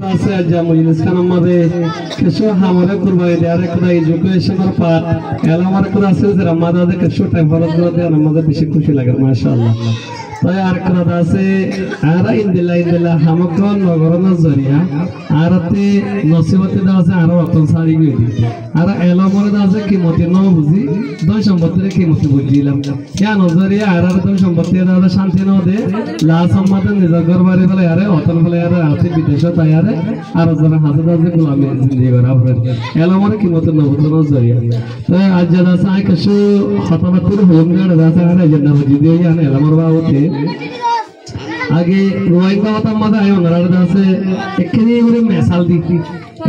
আছে আজ মজলিস খান আমাদের কিছু হামরে কুরবানি দেয়ার একটা এডুকেশনাল পার্ট এলামার করে আছে যে আমাদের কিছু টাইম ফরজ করে আমাদের বেশি খুশি লাগে মাশাআল্লাহ তাই আর কোন আছে আর ইনদিল্লাহ হামকন নগরন জরিয়া আরতে নসিবতে দাও আছে আর অতন সারি গই আর এলামার দাও আছে কিমতে ন বুঝি দুই সম্পত্তির কিমতে বুঝিলাম ইয়া নজরিয়া আর দুই সম্পত্তি দাও শান্তি ন দে লা সম্মাতে নিজের ঘর বাড়ি ফেলে আরে অতন ফেলে আরে আছে বিদেশ তাই আরে আর যারা হাজার হাজার গোলামি জিন্দেগি করা আপনার এলামার কিমতে নবতন জরিয়া তাই আজ যারা আছে কিছু হতবাতুর হোম গার্ড আছে আর এজেন্ডা বুঝি দিয়ে আনে এলামার বাবুতে আগে রোয়াইবা হতা মাঝে আয় ওনারা আছে এখানে করে মেসাল দিতি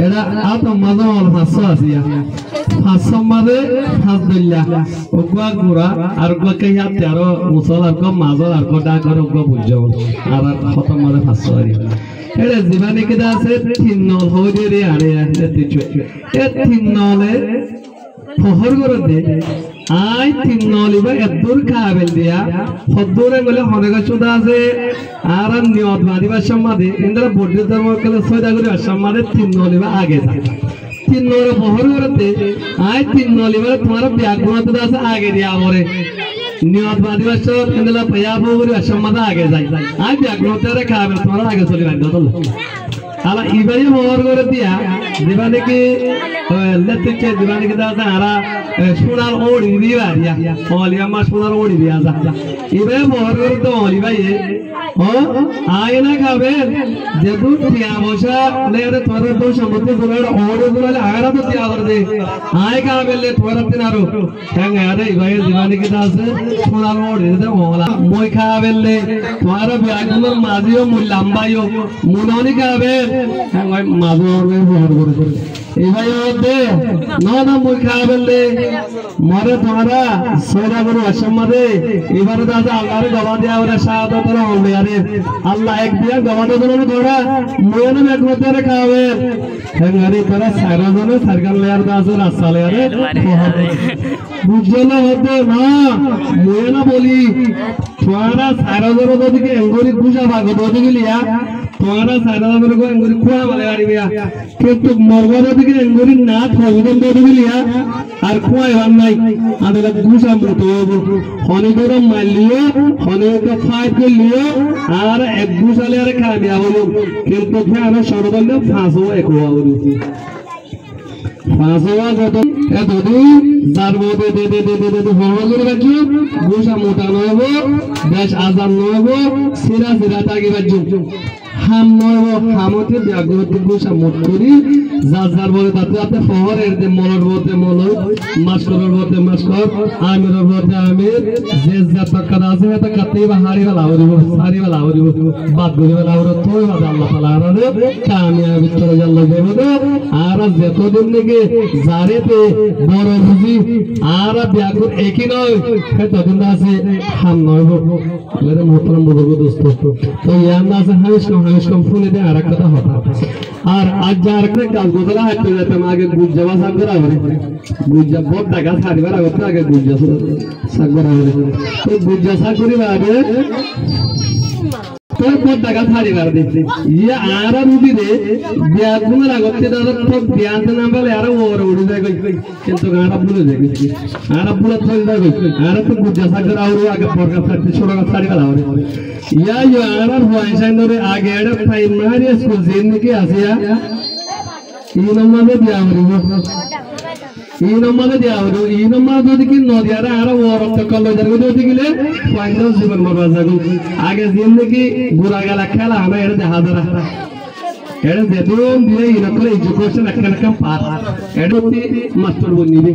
এরা আত মাঝে অল 500 আছে 500 মাঝে 5 ওগুয়া গুড়া আর ওগুয়া কে হাত তেরো মুসল আর কো মাজল আর কো ডাক আর ওগুয়া বুঝাও আর হতা মাঝে 500 আরি এরা জীবনে কে আছে 3 নল হইরে রে আরে দিছু এ 3 নলে ফহর করে দে আই 3 নলিবা এদুর কাবেল দিয়া হদুরে বলে হনেগা চুদা আছে আর নিয়ত মাদিবা সমাদে ইন্দ্রা বড্ডি ধর্ম কলে সয়দা করে সমাদে 3 নলিবা আগে যায় 3 নলে ফহর করে দে আই 3 নলিবা তোমার ব্যাগুনাতে আছে আগে দিয়া আমরে নিয়ত মাদিবা সব ইন্দ্রা পয়াবো করে সমাদে আগে যায় আই ব্যাগুনাতে রে কাবেল তোমার আগে চলে বাইন্দা তো আলা ইবাই ফহর করে দিয়া দিবানে কি লেতে দিবানে কি দাদা আরা সোনার ওড়ি দিয়া ওলিয়া মা সোনার ওড়ি দিয়া যা ইবে বহর করে তো ওলি ভাই ও আয়না খাবে যেদু টিয়া বসা লেরে তোর তো সম্পত্তি তোর ওড়ি গুলো আয়না তো টিয়া করে দে আয় খাবে লে তোর তিনারো হ্যাঁ আরে ইবাই দিবানে কি দাস সোনার ওড়ি দে ওলা মই খাবে লে তোর ব্যাগুলো মাজিও মুলাম্বাইও মুননি খাবে হ্যাঁ মাঝো ওরে বহর করে ইবাই দে না মই খাবে লে মরে তোমারা সয়দা গরু অসম্মাদে এবারে দাদা আল্লাহর গবা দেয়া ওরা শাহাদাত হলো আরে আল্লাহ এক দিয়া গবা দেন তোরা মনে একমতে খাবে হেঙ্গারি তোরা সারাজনে সরকার লেয়ার দাস রাসালে আরে বুঝলো হতে না মনে বলি তোরা সারাজনে দিকে এঙ্গুরি খুশা ভাগ দিকে লিয়া তোরা সারাজনে কো এঙ্গুরি খুয়া বলে আরিবিয়া কিন্তু মরগদ দিকে এঙ্গুরি না থবিদন দিকে লিয়া আর খুয়া হন নাই আদলা গুসা মতো হনে গরম মারলিও হনে কা ফাইট করলিও আর এক গুসালে আর খাবিয়া হলো কিন্তু খানা সরবল ফাঁসো এক হওয়া হলো ফাঁসোয়া যত এতদিন যার মধ্যে দে দে দে দে দে হওয়ালে বাজু গুসা মোটা নয়ব দেশ আজান নয়ব সিরা সিরা তাগি বাজু হাম নয়ব হামতে ব্যাগ্রত গুসা মোট করি যার বলে তাতে আপনি শহরের যে মনের বলতে মনর মাস্করের বলতে মাস্কর আমিরের বলতে আমির যে যত কাদা আছে তা কাতেই বা হারিবা লাউরিব হারিবা লাউরিব বাদ গরিবা লাউর তোই বাদ আল্লাহ তাআলা আরে কামিয়াবি চলে আল্লাহ দেব আর যতদিন থেকে জারেতে বড় বুঝি আর ব্যাগুর একই নয় ততদিন আছে হাম নয়ব মেরে মোহতরম বুজুর্গ দোস্ত তো ইয়ান আছে হামিশ কম ফুলে দে আর কথা হতা আর আজ যার কাজ গোদলা হাঁটতে যেতাম আগে গুজ্জাবা সাগরা হবে গুজ্জা বহুত টাকা ছাড়িবার আগে আগে গুজ্জা সাগরা হবে তো গুজ্জা সাগরি আগে তো বহুত টাকা ছাড়িবার দেখছি ইয়া আর রুবি রে বিয়াগুনের আগতে দাদা তো বিয়াতে নাম বলে আর ওর উড়ি যায় কিন্তু গাড়া ভুলে যায় আর ভুলে চলে যায় আর তো গুজ্জা সাগরা আর আগে পরকা ছাড়তে ছোড়া ছাড়িবার হবে ইয়া ইয়া আর হওয়াইছাই নরে আগে এর প্রাইমারি স্কুল জিন্দিগি আসিয়া এই নম্বরে এই নম্বর যদি কি নদিয়ারে আরো রক্ত কল যদি গেলে ফাইনাল জীবন বরবাদ যাবে আগে জিন্দিগি ঘুরা গেলা খেলা আমরা এটা দেখা যারা এটা যেদিন দিয়ে এরকম এডুকেশন একটা পার এটা মাস্টার বনিবে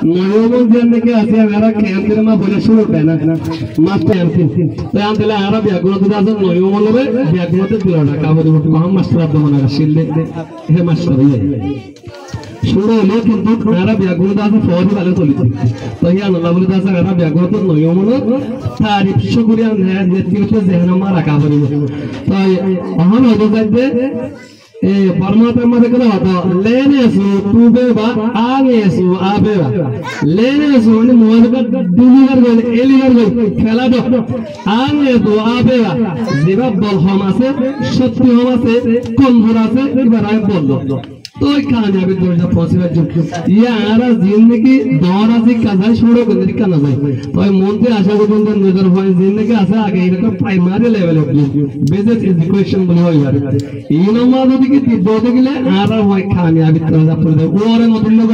নয়মন জিন্দিগি আছে আমরা কেন্দ্রে মা বলে শুরু হয় না মাস্টার তো আমলে আরব ইয়াগুলো তো আছে নয়মন হবে ইয়াগুলোতে দিল না কাবরি মাস্টার আব্দুল মানার শিললে হে মাস্টার শুনো লে কিন্তু আরব ইয়াগুলো আছে ফৌজি ভালো চলিছে তো ইয়া আল্লাহ বলে আছে আরব ইয়াগুলো তো নয়মন তারিফ শুকরিয়া নেতৃত্ব জেহনামা রাখা হবে তো আহন হয়ে যাবে ए परमात्मा मध्ये कदा होतं लेने सु तुबे बा आगे सु आबे बा लेने सु মানে মোবাইলটা ডিলিভার করে এলিভার করে খেলা দাও আগে তো আবে বা যেবা বল হম আছে সত্যি হম আছে কোন ধর আছে এবার আমি বললো तो कामयाबी दौड़ना पॉसिबल जो ये आरा जिंदगी दौड़ा से कज़ाई छोड़ो कंदरी का नज़ाई तो ये मोंटे आशा को बंदर नज़र हुआ जिंदगी आशा आगे इनका प्राइमरी लेवल है बेसिक इक्वेशन बने हुए यार इन मानो दिखे दो के लिए आरा हुआ कामयाबी तरह पर दे वो और मतलब लोग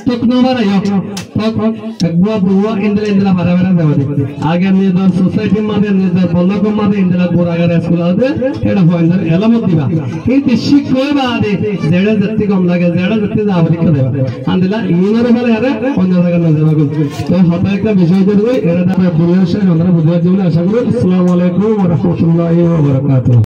तो नंबर आया तो एक बुआ इंद्र इंद्र बराबर देवा दे आगे निदर सोसाइटी मादे निदर बोलो को मादे इंद्र गोरा अगर स्कूल आदे एड़ा हुआ इंद्र एलामत दिवा किंतु शिकोई बादे जेड़ा कम लगे जेड़ा जत्ते जावरी का देवा अंदला इनरे बारे यार अन्य जगह न जावा तो हता एक विषय करबो एरा दा बुझियो से हमरा बुझियो जे आशा करू अस्सलामु आलाइकुम व रहमतुल्लाहि व बाराकातुहू।